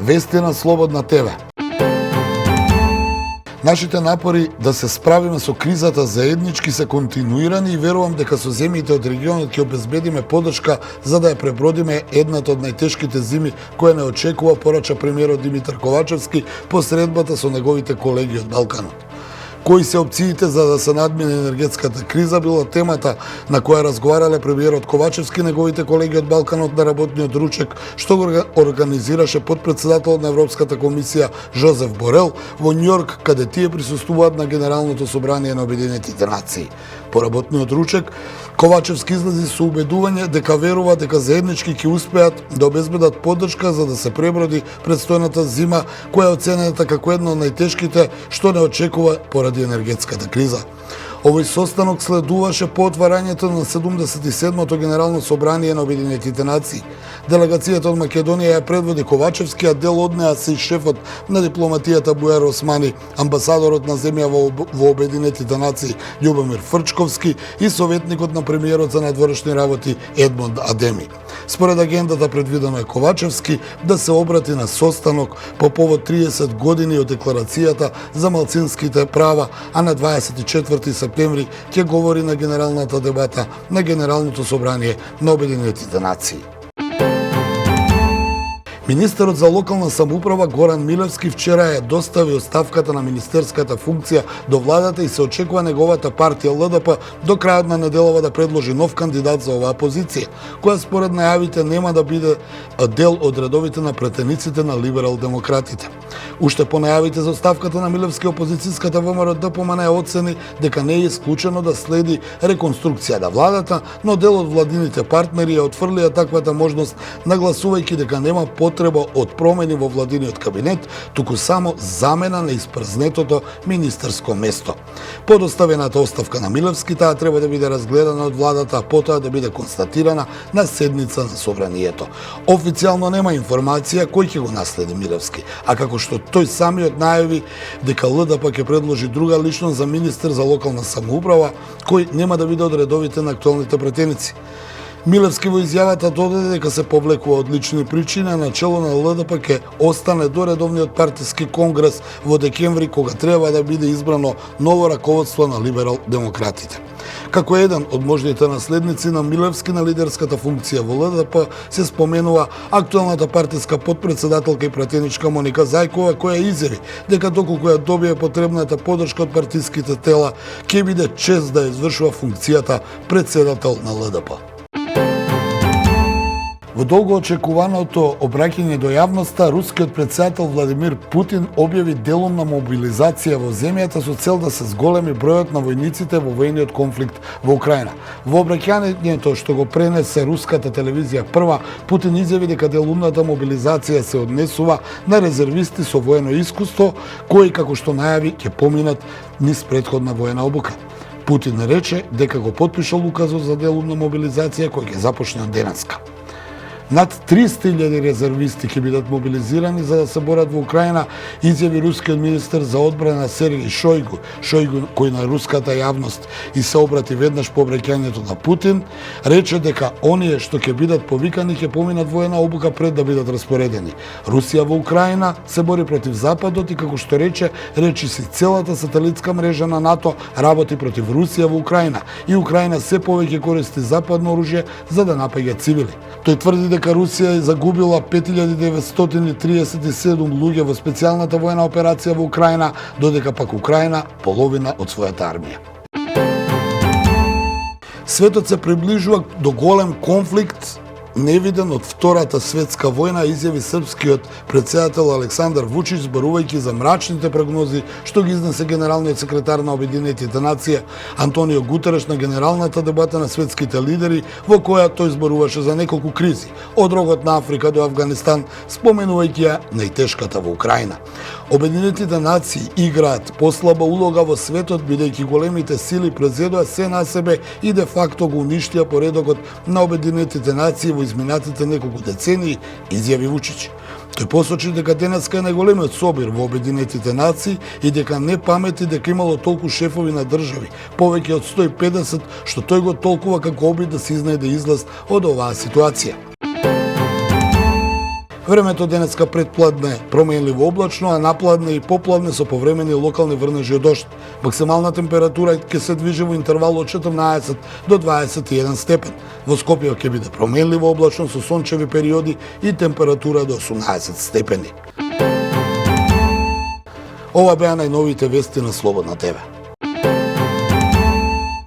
Вести на Слободна ТВ. Нашите напори да се справиме со кризата заеднички се континуирани и верувам дека со земјите од регионот ќе обезбедиме поддршка за да ја пребродиме едната од најтешките зими која не очекува, порача премиерот Димитар Ковачевски по средбата со неговите колеги од Балканот. Кои се опциите за да се надмине енергетската криза била темата на која разговарале премиерот Ковачевски и неговите колеги од Балканот на работниот ручек што го организираше подпредседателот на Европската комисија Жозеф Борел во Њујорк, каде тие присуствуваат на Генералното собрание на Обединетите нации. По работниот ручек Ковачевски излези со убедување дека верува дека заеднички ќе успеат да обезбедат поддршка за да се преброди предстојната зима која е оценета како една од најтешките што не очекува поради енергетската криза. Овој состанок следуваше по отварањето на 77-то Генерално собрание на Обединетите нации. Делегацијата од Македонија ја предводи Ковачевски, а дел од неа се и шефот на дипломатијата Бујар Османи, амбасадорот на земја во Обединетите нации Љубомир Фрчковски и советникот на премиерот за надворешни работи Едмонд Адеми. Според агендата предвидено е Ковачевски да се обрати на состанок по повод 30 години од декларацијата за малцинските права, а на 24 септември ќе говори на генералната дебата на Генералното собрание на Обединетите нации. Министерот за локална самоуправа Горан Милевски вчера ја достави оставката на министерската функција до владата и се очекува неговата партија ЛДП до крајот на неделава да предложи нов кандидат за оваа позиција, која според најавите нема да биде дел од редовите на претениците на либерал-демократите. Уште по најавите за оставката на Милевски, опозицијската ВМРО ДПМН ја оцени дека не е исклучено да следи реконструкција на владата, но дел од владините партнери ја отфрлија таквата можност, нагласувајќи дека нема потреба од промени во владиниот кабинет, туку само замена на испрзнетото министерско место. По доставената оставка на Милевски, таа треба да биде разгледана од владата, а потоа да биде констатирана на седница на собранието. Официјално нема информација кој ќе го наследи Милевски, а како што тој самиот најави дека ЛДП ќе предложи друга личност за министер за локална самоуправа, кој нема да биде од редовите на актуелните претеници. Милевски во изјавата додаде дека се повлекува од лични причини, а начело на ЛДП ќе остане до редовниот партиски конгрес во декември, кога треба да биде избрано ново раководство на либерал-демократите. Како еден од можните наследници на Милевски на лидерската функција во ЛДП се споменува актуелната партиска подпредседателка и пратеничка Моника Зајкова, која изјави дека доколку ја добие потребната поддршка од партиските тела, ќе биде чест да извршува функцијата председател на ЛДП. Во долго очекуваното обраќање до јавноста, рускиот председател Владимир Путин објави делумна мобилизација во земјата со цел да се зголеми бројот на војниците во војниот конфликт во Украина. Во обраќањето што го пренесе руската телевизија Прва, Путин изјави дека делумната мобилизација се однесува на резервисти со воено искуство, кои, како што најави, ќе поминат низ претходна воена обука. Путин рече дека го потпишал указот за делумна мобилизација кој ќе започне од денеска. Над 300.000 резервисти ќе бидат мобилизирани за да се борат во Украина, изјави рускиот министер за одбрана Сергеј Шојгу, кој на руската јавност и се обрати веднаш по обраќањето на Путин, рече дека оние што ќе бидат повикани ќе поминат воена обука пред да бидат распоредени. Русија во Украина се бори против Западот и, како што рече си целата сателитска мрежа на НАТО работи против Русија во Украина и Украина се повеќе користи западно оружје за да напаѓа цивили. Тој тврди дека Русија е загубила 5937 луѓе во специјалната воена операција во Украина, додека пак Украина половина од својата армија. Светот се приближува до голем конфликт невиден од Втората светска војна, изјави српскиот председател Александар Вучич, зборувајќи за мрачните прогнози што ги изнесе генералниот секретар на Обединетите нации Антонио Гутереш на генералната дебата на светските лидери, во која тој зборуваше за неколку кризи, од рогот на Африка до Афганистан, споменувајќи ја најтешката во Украина. Обединетите нации играат послаба улога во светот, бидејќи големите сили презедоа се на себе и де факто го уништија поредокот на Обединетите нации во изминатите неколку децении, изјави Вучич. Тој посочи дека денеска е најголемиот собир во Обединетите нации и дека не памети дека имало толку шефови на држави, повеќе од 150, што тој го толкува како обид да се изнајде излаз од оваа ситуација. Времето денеска предпладне променливо облачно, а напладне и поплавне со повремени локални врнежи од дожд. Максимална температура ќе се движи во интервал од 14 до 21 степен. Во Скопје ќе биде променливо облачно со сончеви периоди и температура до 18 степени. Ова беа најновите вести на Слободна ТВ.